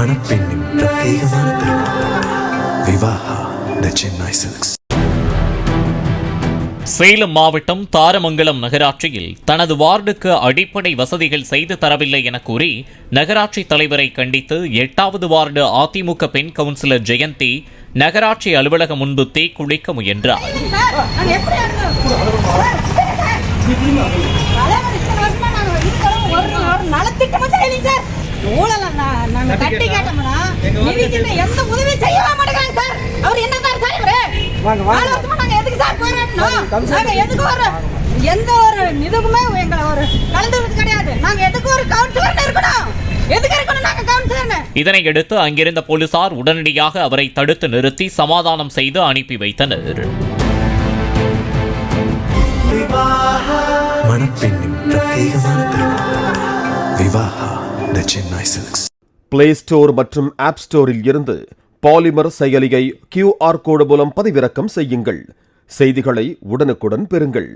மணப்பெண்ணின் பிரத்யேகமான திருமணம் விவாஹா தி சென்னை சில்க்ஸ். சேலம் மாவட்டம் தாரமங்கலம் நகராட்சியில் தனது வார்டுக்கு அடிப்படை வசதிகள் செய்து தரவில்லை என கூறி நகராட்சி தலைவரை கண்டித்து 8வது வார்டு அதிமுக பெண் கவுன்சிலர் ஜெயந்தி நகராட்சி அலுவலகம் முன்பு தீ குளிக்க முயன்றார். எந்த ஒரு நிதிக்குமே கிடையாது. இதனையடுத்து அங்கிருந்த போலீசார் உடனடியாக அவரை தடுத்து நிறுத்தி சமாதானம் செய்து அனுப்பி வைத்தனர். மணப்பெண்ணின் பிரத்யேகமான திருமணம் விவாஹா தி சென்னை சில்க்ஸ். பிளே ஸ்டோர் மற்றும் ஆப் ஸ்டோரில் இருந்து பாலிமர் செயலியை QR கோடு மூலம் பதிவிறக்கம் செய்யுங்கள். செய்திகளை உடனுக்குடன் பெறுங்கள்.